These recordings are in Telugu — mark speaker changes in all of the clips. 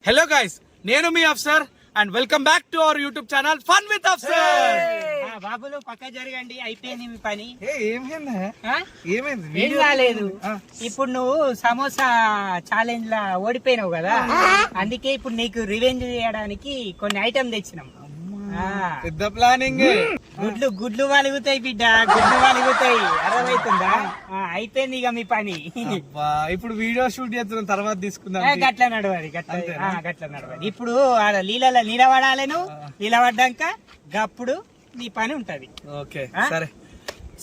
Speaker 1: హలో గైస్, నేను మీ Afsar and welcome back to our YouTube channel fun with Afsar.
Speaker 2: బాబులు పక్క జరగండి, అయిపోయింది మీ పని.
Speaker 1: ఏమైంది?
Speaker 2: ఏం కాలేదు. ఇప్పుడు నువ్వు సమోసా ఛాలెంజ్ లా ఓడిపోయినావు కదా, అందుకే ఇప్పుడు నీకు రివెంజ్ చేయడానికి కొన్ని ఐటమ్ తెచ్చినాం.
Speaker 1: పెద్ద ప్లానింగ్.
Speaker 2: గుడ్లు వలుగుతాయి బిడ్డ, గుడ్లు వలుగుతాయి. అర్థమవుతుందా? అయిపోయింది ఇక మీ పని.
Speaker 1: ఇప్పుడు వీడియో షూట్ చేస్తున్న తర్వాత తీసుకుందాం.
Speaker 2: గట్ల నడవాలి, గట్ల నడవాలి. ఇప్పుడు నీళ్ళలో నిలబడాలి. నువ్వు నిలబడ్డాక గప్పుడు నీ పని ఉంటది.
Speaker 1: ఓకే సరే.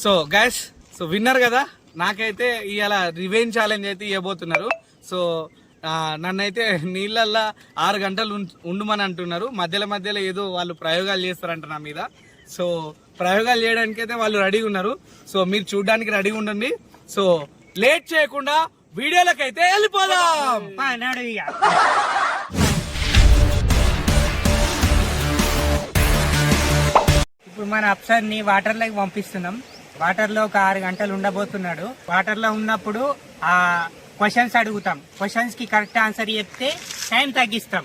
Speaker 1: సో గైస్, సో విన్నర్ కదా, నాకైతే ఇవాళ రివెంజ్ ఛాలెంజ్ అయితే ఇవ్వబోతున్నారు. సో నన్నైతే నీళ్ళల్లో 6 గంటలు ఉండమని అంటున్నారు. మధ్యలో ఏదో వాళ్ళు ప్రయోగాలు చేస్తారంట నా మీద. సో ప్రయోగాలు చేయడానికి అయితే వాళ్ళు రెడీగా ఉన్నారు. సో మీరు చూడడానికి రెడీగా ఉండండి. సో లేట్ చేయకుండా వీడియోలకైతే వెళ్ళిపోదాం.
Speaker 2: ఇప్పుడు మన అప్సర్ ని వాటర్ లోకి పంపిస్తున్నాం. వాటర్ లో ఒక 6 గంటలు ఉండబోతున్నాడు. వాటర్ లో ఉన్నప్పుడు ఆ క్వశ్చన్స్ అడుగుతాం. క్వశ్చన్స్ కి కరెక్ట్ ఆన్సర్ చెప్తే టైం తగ్గిస్తాం.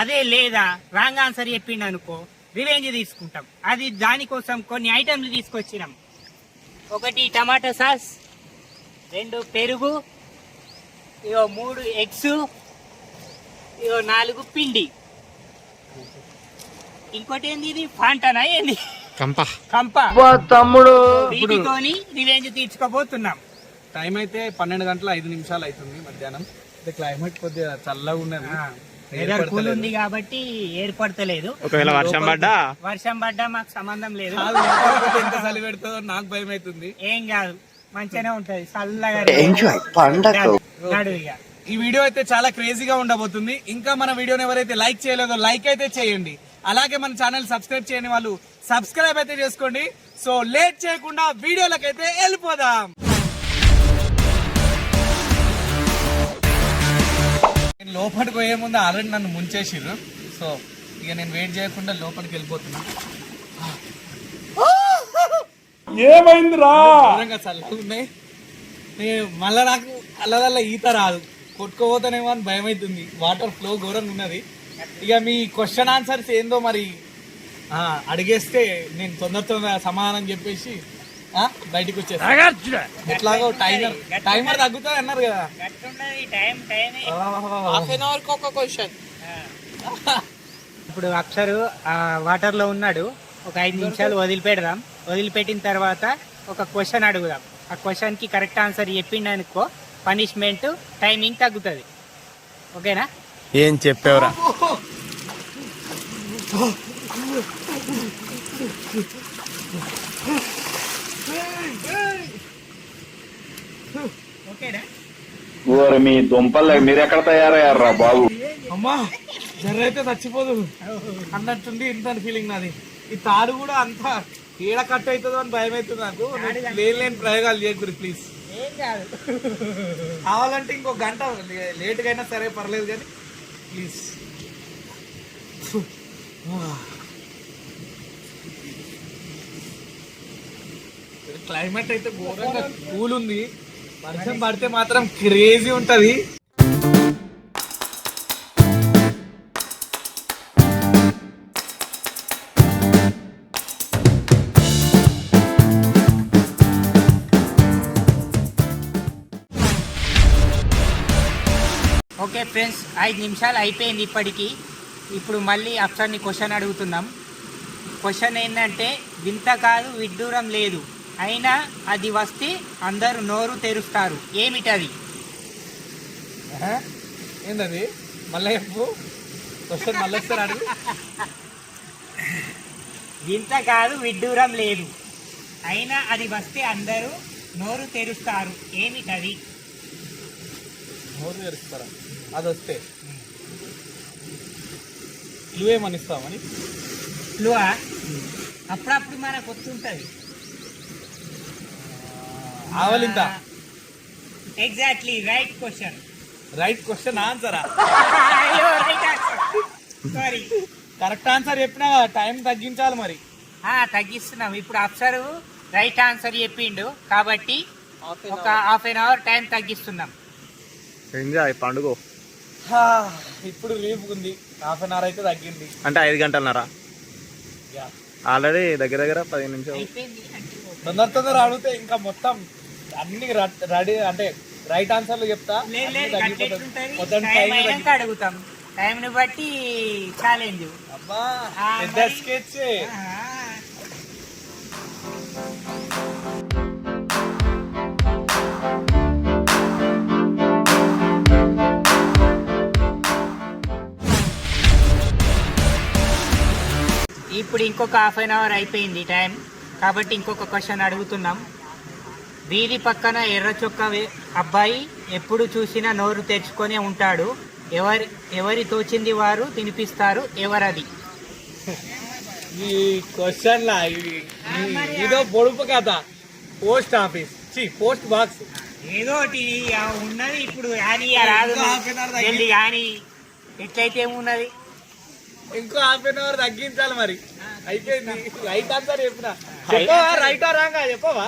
Speaker 2: అదే లేదా రాంగ్ ఆన్సర్ చెప్పిండు అనుకో, రివెంజ్ తీసుకుంటాం. అది దానికోసం కొన్ని ఐటమ్లు తీసుకొచ్చినాం. 1 టమాటా సాస్, 2 పెరుగు, 3 ఎగ్స్, 4 పిండి. ఇంకోటి ఏంది, ఇది ఫాంటానా ఏంది? కంప
Speaker 1: తమ్ముడు.
Speaker 2: వీటితోని రివెంజ్ తీర్చుకోబోతున్నాం.
Speaker 1: టైం అయితే 12 గంటల 5 నిమిషాలు అవుతుంది మధ్యాహ్నం. క్లైమేట్ కొద్దిగా చల్లగా ఉన్నది,
Speaker 2: కూల్ ఉంది కాబట్టి ఏర్పడతలేదు.
Speaker 1: ఒకవేళ వర్షం
Speaker 2: పడ్డా మాకు సంబంధం లేదు.
Speaker 1: ఎంత చలి పెడుతుందో నాకు భయం అవుతుంది.
Speaker 2: ఏం కాదు, మంచిగానే ఉంటది చల్లగా.
Speaker 1: ఈ వీడియో అయితే చాలా క్రేజీగా ఉండబోతుంది. ఇంకా మన వీడియోని ఎవరైతే లైక్ చేయలేదో లైక్ అయితే చేయండి. అలాగే మన ఛానల్ సబ్స్క్రైబ్ చేయని వాళ్ళు సబ్స్క్రైబ్ అయితే చేసుకోండి. సో లేట్ చేయకుండా వీడియోలకైతే వెళ్ళిపోదాం. నేను లోపలికి పోయే ముందు ఆల్రెడీ నన్ను ముంచేసిర్రు. సో ఇక నేను వెయిట్ చేయకుండా లోపలికి వెళ్ళిపోతున్నా. ఏమైందిరా? చల్లగా ఉన్నాయి. మళ్ళా నాకు అల్లదల్లా ఈత రాదు, కొట్టుకోపోతానేమో అని భయం అవుతుంది. వాటర్ ఫ్లో ఘోరంగా ఉన్నది. ఇక మీ క్వశ్చన్ ఆన్సర్స్ ఏందో మరి అడిగేస్తే నేను తొందర సమాధానం చెప్పేసి బయటకు వచ్చేసి ఎట్లాగో టైమర్ తగ్గుతుంది అన్నారు కదా.
Speaker 2: ఇప్పుడు అక్షరు వాటర్ లో ఉన్నాడు. ఒక 5 నిమిషాలు వదిలిపెడదాం. వదిలిపెట్టిన తర్వాత ఒక క్వశ్చన్ అడుగుదాం. ఆ క్వశ్చన్ కి కరెక్ట్ ఆన్సర్ చెప్పిండు అనుకో, పనిష్మెంట్ టైమింగ్ తగ్గుతుంది. ఓకేనా?
Speaker 1: ఏం చెప్పేవరా?
Speaker 3: మీ దుంపల్ మీరు ఎక్కడ తయారయ్యారా బాబు?
Speaker 1: అమ్మా జర్ర అయితే చచ్చిపోదు అన్నట్టుంది. ఇంత ఫీలింగ్ నాది. ఈ తాడు కూడా అంత ఏడ కట్ అవుతుందో అని భయం అవుతుంది నాకు. లేని ప్రయోగాలు చేయకూడదు ప్లీజ్. కావాలంటే ఇంకో గంట లేట్గా అయినా సరే పర్లేదు కానీ ప్లీజ్. క్లైమేట్ అయితే ఘోరంగా కూల్ ఉంది. వర్షం పడితే మాత్రం క్రేజీ ఉంటది.
Speaker 2: ఓకే ఫ్రెండ్స్, 5 నిమిషాలు అయిపోయింది ఇప్పటికి. ఇప్పుడు మళ్ళీ అప్సర్ని క్వశ్చన్ అడుగుతున్నాం. క్వశ్చన్ ఏంటంటే, వింత కాదు విడ్డూరం లేదు, అయినా అది వస్తే అందరూ నోరు తెరుస్తారు. ఏమిటది?
Speaker 1: ఏంటది? మళ్ళీ చెప్పు. క్వశ్చన్ మళ్ళీ వస్తారు అడుగు.
Speaker 2: వింత కాదు విడ్డూరం లేదు, అయినా అది వస్తే అందరూ నోరు తెరుస్తారు. ఏమిటది?
Speaker 1: నోరు తెరుస్తారా? అది వస్తే నువ్వేమని ఇస్తామని
Speaker 2: అప్పుడప్పుడు మనకు వస్తుంటది.
Speaker 1: ఆవలింత.
Speaker 2: Exactly right question.
Speaker 1: Right question ఆన్సరా?
Speaker 2: సారీ,
Speaker 1: కరెక్ట్ ఆన్సర్ చెప్పినా టైం తగ్గించాలి మరి.
Speaker 2: తగ్గిస్తున్నాం. ఇప్పుడు అప్సరు రైట్ ఆన్సర్ చెప్పిండు కాబట్టి ఒక 1/2 అవర్ టైం తగ్గిస్తున్నాం.
Speaker 1: ఎంజాయ్ పండుగ. ఇప్పుడు రిలీఫ్ ఉంది, హాఫ్ అన్ అవర్ అయితే తగ్గింది.
Speaker 4: అంటే 5 గంటలన్నర ఆల్రెడీ దగ్గర దగ్గర 10 నిమిషాలు.
Speaker 1: తొందర అడిగితే ఇంకా మొత్తం అన్ని రెడీ అంటే రైట్ ఆన్సర్లు చెప్తా. మొత్తం
Speaker 2: అడుగుతాం, టైం ని బట్టి ఛాలెంజ్.
Speaker 1: అబ్బా పెద్ద స్కెచ్.
Speaker 2: ఇప్పుడు ఇంకొక హాఫ్ అన్ అవర్ అయిపోయింది టైం, కాబట్టి ఇంకొక క్వశ్చన్ అడుగుతున్నాం. వీధి పక్కన ఎర్ర చొక్కా అబ్బాయి ఎప్పుడు చూసినా నోరు తెరుచుకొనే ఉంటాడు. ఎవరి తోచింది వారు తినిపిస్తారు, ఎవరది?
Speaker 1: ఈ క్వశ్చన్ లా ఇదో పొడుపు కథ. పోస్ట్ ఆఫీస్ పోస్ట్ బాక్స్
Speaker 2: ఏదో ఒకటి ఉన్నది. ఇప్పుడు రాదు కానీ ఎట్లయితే ఏమున్నది,
Speaker 1: ఇంకో హాఫ్ అన్ అవర్ తగ్గించాలి మరి. అయిపోయింది. రైట్ ఆన్సర్ చెప్పినా రైట్ రాంగా చెప్పవా?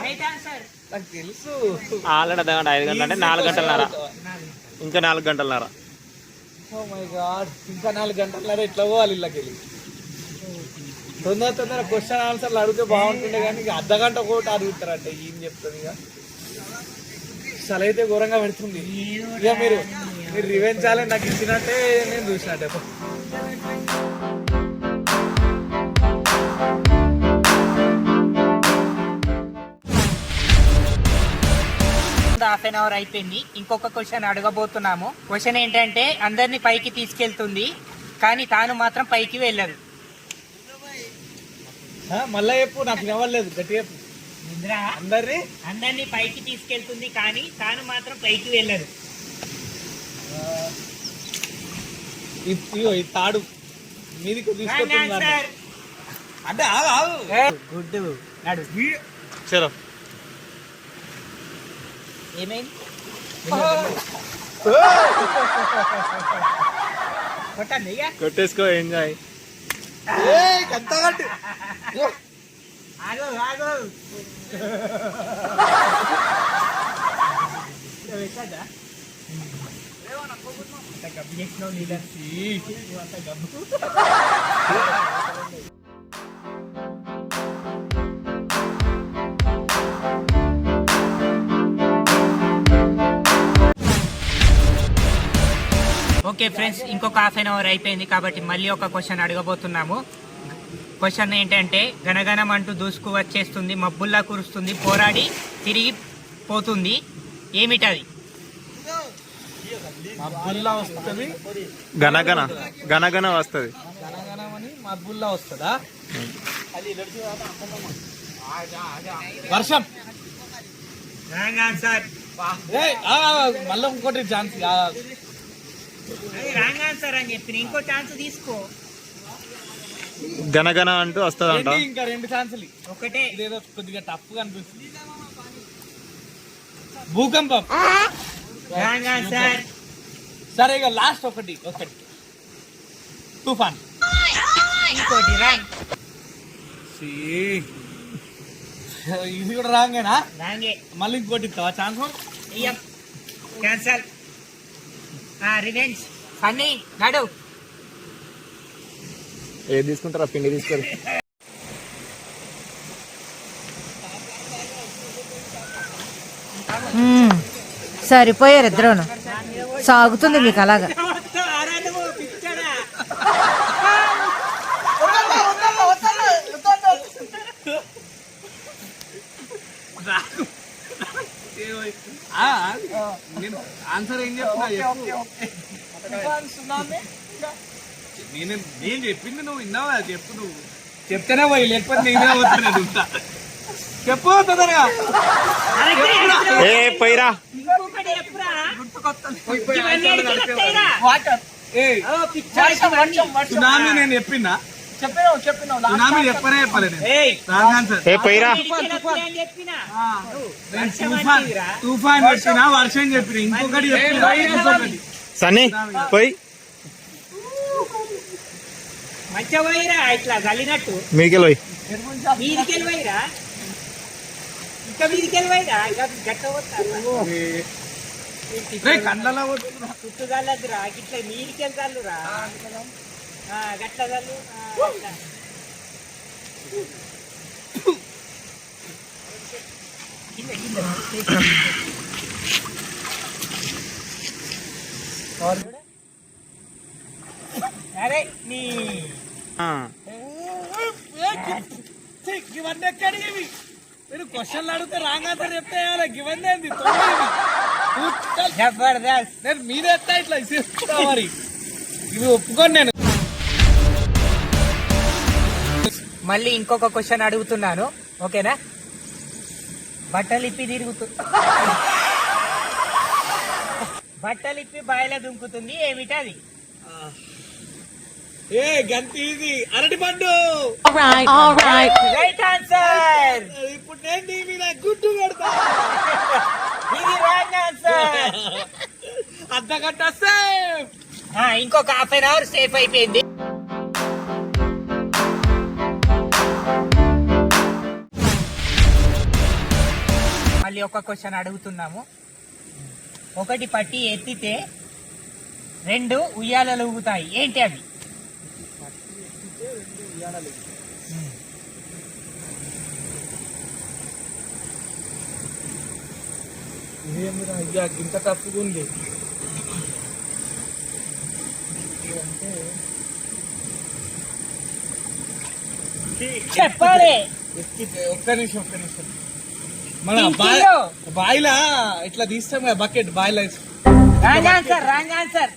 Speaker 1: నాకు తెలుసు.
Speaker 4: ఆల్రెడీ 5 గంటలు అంటే 4 గంటలన్నర, ఇంకా 4 గంటలన్నర.
Speaker 1: ఓ మై గాడ్, ఇంకా 4 గంటలన్నర ఎట్లా పోవాలి ఇళ్ళకెళ్ళి? తొందర క్వశ్చన్ ఆన్సర్లు అడిగితే బాగుంటుండే, కానీ ఇక అర్ధగంట ఒకటి అడుగుతారంటే ఏం చెప్తుంది? ఇక అసలు అయితే ఘోరంగా పెడుతుంది. ఇక మీరు రివెంజ్ ఛాలెంజ్ నాకు ఇచ్చినట్టే నేను చూసినట్టే.
Speaker 2: హాఫ్ అన్ అవర్ అయిపోయింది. ఇంకొక క్వశ్చన్ అడగబోతున్నాము. క్వశ్చన్ ఏంటంటే, అందరినీ పైకి తీసుకెళ్తుంది కానీ తాను మాత్రం పైకి వెళ్ళదు.
Speaker 1: మళ్ళా చెప్పు, నాకు వినవలేదు. గట్టి చెప్పు.
Speaker 2: అందరినీ పైకి తీసుకెళ్తుంది కానీ తాను మాత్రం పైకి వెళ్ళదు.
Speaker 1: ఈ తాడు మీదికి తీసుకొస్తుంది అంటే
Speaker 2: గుడ్ నాడు.
Speaker 4: చలో
Speaker 2: ఏమైంది?
Speaker 4: కొట్టేసుకో, ఎంజాయ్.
Speaker 2: ఓకే ఫ్రెండ్స్, ఇంకొక హాఫ్ అన్ అవర్ అయిపోయింది కాబట్టి మళ్ళీ ఒక క్వశ్చన్ అడగబోతున్నాము. క్వశ్చన్ ఏంటంటే, గనగనం అంటూ దూసుకు వచ్చేస్తుంది, మబ్బుల్లా కురుస్తుంది, పోరాడి తిరిగి పోతుంది, ఏమిటది?
Speaker 1: మబ్బుల్లా వస్తుంది,
Speaker 4: గనగన గనగన వస్తుంది.
Speaker 1: గనగనమని మబ్బుల్లా వస్తుందా? వర్షం. మళ్ళీ ఇంకోటి ఛాన్స్.
Speaker 2: రాంగ్ ఆన్సర్ అని చెప్పి ఇంకో ఛాన్స్ తీసుకో.
Speaker 4: గనగన అంటూ వస్తుంది అంట.
Speaker 1: ఇంకా 2 ఛాన్సులు.
Speaker 2: ఒకటే.
Speaker 1: ఇదేదో కొద్దిగా టఫ్ గా అనిపిస్తుంది. భూకంపం.
Speaker 2: Wrong answer.
Speaker 1: సరే, ఇక లాస్ట్ ఒకటి. తుఫాన్.
Speaker 2: ఇంకోటి రాంగ్.
Speaker 1: ఇది కూడా రాంగేనా?
Speaker 2: రాంగే.
Speaker 1: మళ్ళీ ఇంకోటి ఇస్తావా ఛాన్స్?
Speaker 2: క్యాన్సల్. రివెంజ్. ఫన్నీ నడు.
Speaker 4: ఏది తీసుకుంటారా? పిండి తీసుకోరు.
Speaker 5: సరిపోయారు ఇద్దరును. సాగుతుంది మీకు అలాగా.
Speaker 1: ఆన్సర్ ఏం చెప్తున్నా? నేను చెప్పింది నువ్వు విన్నావా? చెప్పు. నువ్వు చెప్తేనే పోయి, లేకపోతే నేనే పోతున్నాను. చెప్పు తొందరగా.
Speaker 4: పోయిరా.
Speaker 1: సునామీ నేను చెప్పినా? సునామీ చెప్పలేదు. తుఫాన్ చెప్పినా, వర్షం చెప్పిన, ఇంకొకటి చెప్పిన.
Speaker 4: సన్నీ పోయి
Speaker 2: మంచిగా పోయిరా, ఇట్లా గలినట్టు
Speaker 4: మీకెళ్ళి పోయి.
Speaker 2: మీదికెళ్ళి పోయిరా, ఇంకా మీదికెళ్ళి పోయిరా, గట్ట
Speaker 1: కండ్లలో పోతుందిరా.
Speaker 2: చుట్టూ చల్లదురా ఇట్లా నీటికి వెళ్తాను రా గట్ల చల్లు గట్ల. కింద, కింద. అరే నీ
Speaker 1: ఇవన్నీ ఎక్కడికి ఇవి? మీరు క్వశ్చన్లు అడిగితే రాంగ్ ఆన్సర్ చెప్తే ఇవన్నీ ఏంది?
Speaker 2: జబర్దస్త్.
Speaker 1: నేను మీదే ఎత్తా ఇట్లా ఇస్తా మరి ఇవి ఒప్పుకొని నేను.
Speaker 2: మళ్ళీ ఇంకొక క్వశ్చన్ అడుగుతున్నాను, ఓకేనా? బట్టలిప్పి బట్టలిప్పి బాయిలో దుంకుతుంది, ఏమిటి అది?
Speaker 1: ఏ గంతి ఇది అరటి పండు.
Speaker 2: Right answer.
Speaker 1: ఇప్పుడు నేను నీ మీద గుడ్డు పెడతా.
Speaker 2: ఇది రాంగ్ ఆన్సర్.
Speaker 1: అర్ధగంట సేఫ్.
Speaker 2: ఇంకొక హాఫ్ అన్ అవర్ సేఫ్ అయిపోయింది. మళ్ళీ ఒక క్వశ్చన్ అడుగుతున్నాము. ఒకటి పట్టి ఎత్తితే 2 ఉయ్యాలలు ఊగుతాయి, ఏంటి అవి?
Speaker 1: అయ్యా గింత తప్పుగా ఉంది.
Speaker 2: చెప్పాలి.
Speaker 1: ఒక్క నిమిషం మన బాయిలా ఇట్లా తీస్తాం కదా బకెట్ బాయిలా.
Speaker 2: Wrong answer, wrong answer.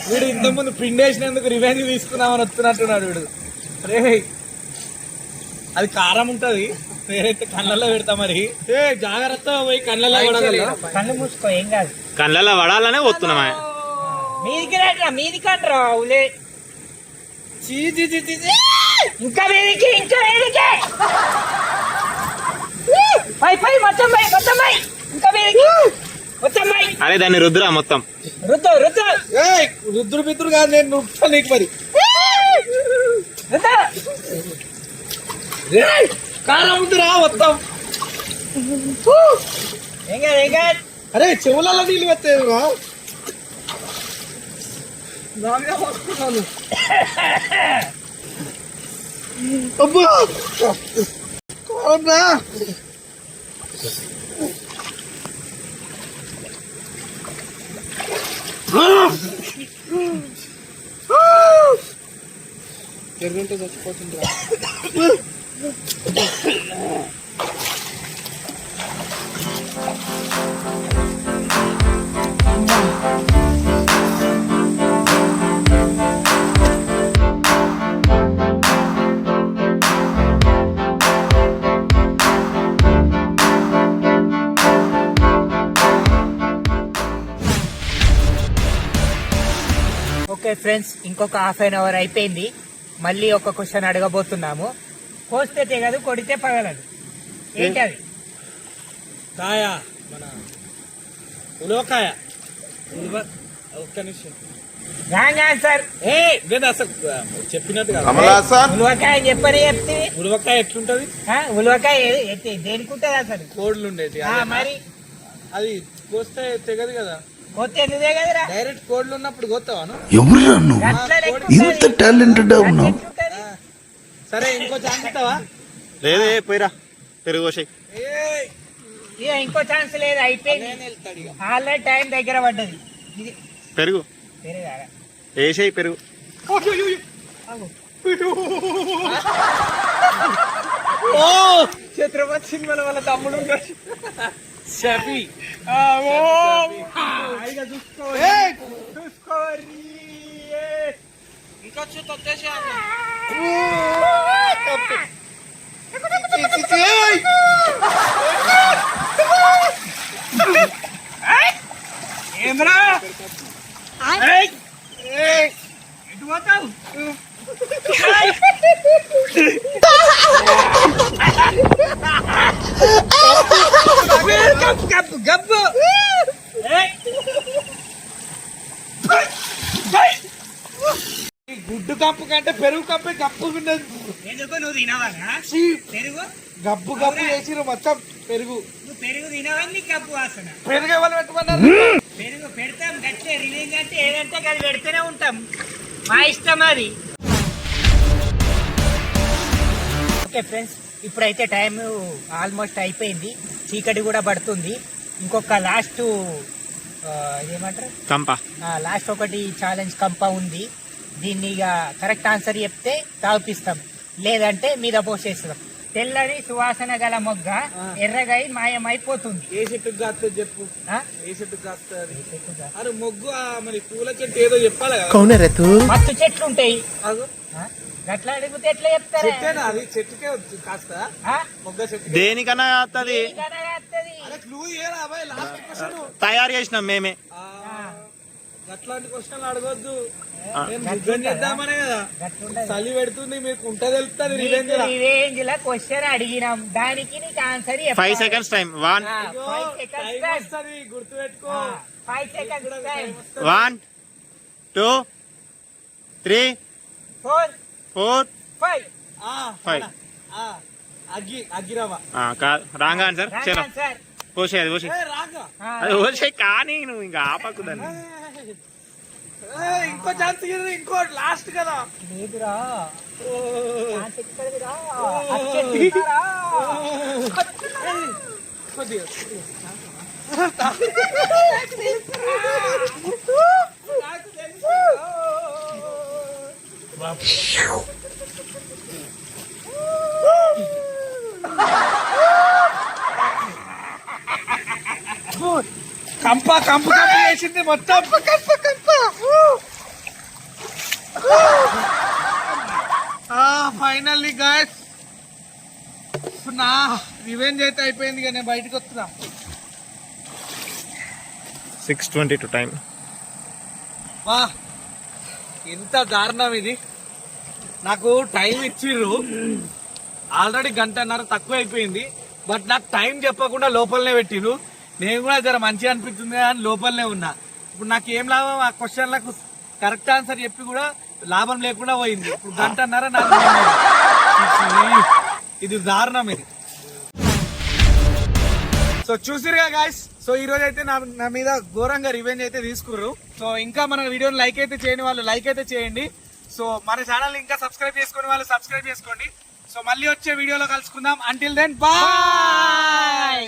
Speaker 1: వీడు ఇంత ముందు పిండేసినందుకు రివెంజ్ తీసుకున్నామని వస్తున్నట్టున్నాడు వీడు. రే అది కారం ఉంటది, నేనైతే కళ్ళల్లో పెడతా మరి. ఏ జాగ్రత్త పోయి కళ్ళల్లో పడగల.
Speaker 2: కళ్ళు మూసుకో, ఏం కాదు.
Speaker 4: కళ్ళల్లో పడాలనే వస్తున్నామా?
Speaker 2: మీదికి రా, మీదికి అంటారా? అవులే ఇంకా మీదికి, ఇంకా మీదికి. పై మొత్తం పై, మొత్తం పై, ఇంకా మీదికి మొత్తం పై.
Speaker 4: అరే దాన్ని రుద్దురా మొత్తం.
Speaker 2: రుద్దు రుద్దు.
Speaker 1: రుద్దురు బిద్దురు కాదు, నేను రుద్దుతా నీకు మరి.
Speaker 2: రుద్దు.
Speaker 1: కారం ఉందిరా మొత్తం.
Speaker 2: ఏం కాదు, ఏం కాదు.
Speaker 1: అరే చెవులలో నీళ్ళు పెట్టేదిరా. వస్తున్నాను అబ్బా కారం రా. ఎర్రంటే చచ్చిపోతుందిరా.
Speaker 2: ఓకే ఫ్రెండ్స్, ఇంకొక హాఫ్ అన్ అవర్ అయిపోయింది. మళ్ళీ ఒక క్వశ్చన్ అడగబోతున్నాము. కోస్తే తెగదు, కొడితే పగలదు, ఏంటి అది?
Speaker 1: కాయ, మన ఉలవకాయ. ఒక్క నిమిషం.
Speaker 2: Wrong answer.
Speaker 1: నేను అసలు చెప్పినట్టు కదా.
Speaker 2: ఉలవకాయ చెప్పని చెప్తే
Speaker 1: ఉలవకాయ ఎట్లుంటది?
Speaker 2: ఉలవకాయ దేనికి ఉంటది అసలు?
Speaker 1: కోడ్లు ఉండేది
Speaker 2: మరి
Speaker 1: అది కోస్తే తెగదు కదా.
Speaker 2: కొత్త ఎందుకు తెగదురా?
Speaker 1: డైరెక్ట్ కోడ్లు ఉన్నప్పుడు కోస్తావాను.
Speaker 2: ఇంత టాలెంటెడ్ ఉన్నావు.
Speaker 1: సరే ఇంకో ఛాన్స్ ఇస్తావా?
Speaker 4: లేదే పోయిరా, పెరుగు పోసేయ్.
Speaker 2: ఇంకో ఛాన్స్ లేదు, అయిపోయింది. ఆల్రెడీ టైం దగ్గర పడ్డది. ఇది
Speaker 4: పెరుగు
Speaker 2: పెరుగారా?
Speaker 4: వేసేయి పెరుగు.
Speaker 1: ఛత్రపతి సినిమాల వాళ్ళ తమ్ముడు షఫీ. ఇంకా వచ్చేసి ఏమరా ఎటు పోతావు? గబ్బు గబ్బు. గుడ్డు కప్పు కంటే పెరుగు కప్పే గప్పు ఉన్నది.
Speaker 2: ఎందుకు నువ్వు తినవాలా పెరుగు?
Speaker 1: గబ్బు గబ్బు చేసిరు మొత్తం పెరుగు.
Speaker 2: పెరుగు తినవని కప్పు వాసన.
Speaker 1: పెరుగు ఎవరు పెట్టమన్నారు?
Speaker 2: పెరుగు పెడతాం గట్లే రిలీజ్ అంటే ఏదంటే అది పెడితేనే ఉంటాం, మా ఇష్టం అది. ఓకే ఫ్రెండ్స్, ఇప్పుడైతే టైం ఆల్మోస్ట్ అయిపోయింది, చీకటి కూడా పడుతుంది. ఇంకొక లాస్ట్ ఏమంటారు
Speaker 4: కంప,
Speaker 2: లాస్ట్ ఒకటి ఛాలెంజ్ కంప ఉంది. దీన్ని ఇక కరెక్ట్ ఆన్సర్ చెప్తే తాగిపిస్తాం, లేదంటే మీద పోసేస్తాం. తెల్లని సువాసన గల మొగ్గ ఎర్రగై మాయమైపోతుంది.
Speaker 1: ఏ చెట్టుకు కాస్తుంది చెప్పు,
Speaker 2: ఆ?
Speaker 1: ఏ చెట్టుకు కాస్తుంది? అరే మొగ్గు మరి పూల చెట్టు ఏదో చెప్పాలి కదా.
Speaker 2: మత్తు చెట్లు ఉంటాయి, గట్లా అడిగితే ఎట్లా చెప్తారు?
Speaker 1: చెట్టేనా అది? చెట్టుకే కాస్తా మొగ్గ చెట్టు
Speaker 4: దేనికన్నా వస్తుంది.
Speaker 1: క్లూ ఏరా అబ్బాయి, లాస్ట్ క్వశ్చన్
Speaker 4: తయారు చేసినాం మేమే.
Speaker 1: అట్లాంటి క్వశ్చన్లు అడగొద్దు, రివెంజ్ చేద్దామనే కదా. చలి పెడుతుంది, మీకు ఉంట తెలుస్తుంది.
Speaker 2: రివెంజ్ లా క్వశ్చన్ అడిగినాం, దానికి నీకు ఆన్సర్
Speaker 4: 5 seconds టైం. 1
Speaker 1: గుర్తు పెట్టుకో.
Speaker 2: 5 seconds టైం.
Speaker 4: 1 2 3
Speaker 2: 4
Speaker 4: 4
Speaker 2: 5
Speaker 4: 5.
Speaker 1: అగ్గిరవ్వ
Speaker 4: రాంగ్ ఆన్సర్. చలో
Speaker 2: ఆన్సర్.
Speaker 4: పోసే, అది పోసే,
Speaker 1: రాగా.
Speaker 4: అది పోసే. కానీ నువ్వు ఇంకా ఆపకు దాన్ని.
Speaker 1: ఇంకో ఛాన్స్ ఇంకో లాస్ట్ కదా.
Speaker 2: లేదురా,
Speaker 1: కొద్దిగా కంప కంప చేసింది మొత్తం. ఫైనల్లీ గాయ్స్, నా రివెంజ్ అయితే అయిపోయింది, కానీ నేను బయటకు వస్తున్నా.
Speaker 4: 6:22 టైం.
Speaker 1: వా, ఎంత దారుణం ఇది. నాకు టైం ఇచ్చిర్రు, ఆల్రెడీ 1.5 గంట తక్కువ అయిపోయింది, బట్ నాకు టైం చెప్పకుండా లోపలనే పెట్టిర్రు. నేను కూడా జర మంచిగా అనిపిస్తుంది అని లోపలనే ఉన్నా. ఇప్పుడు నాకు ఏం లాభం? ఆ క్వశ్చన్లకు కరెక్ట్ ఆన్సర్ చెప్పి కూడా లాభం లేకుండా పోయింది. ఇప్పుడు 1.5 గంట నాకు ఇది దారుణం ఇది. సో చూసిరుగా గాయస్, సో ఈ రోజు అయితే నా మీద ఘోరంగా రివెంజ్ అయితే తీసుకుర్రు. సో ఇంకా మన వీడియోని లైక్ అయితే చేయని వాళ్ళు లైక్ అయితే చేయండి. సో మన ఛానల్ ఇంకా సబ్స్క్రైబ్ చేసుకుని వాళ్ళు సబ్స్క్రైబ్ చేసుకోండి. సో మళ్ళీ వచ్చే వీడియోలో కలుసుకుందాం. Until then bye.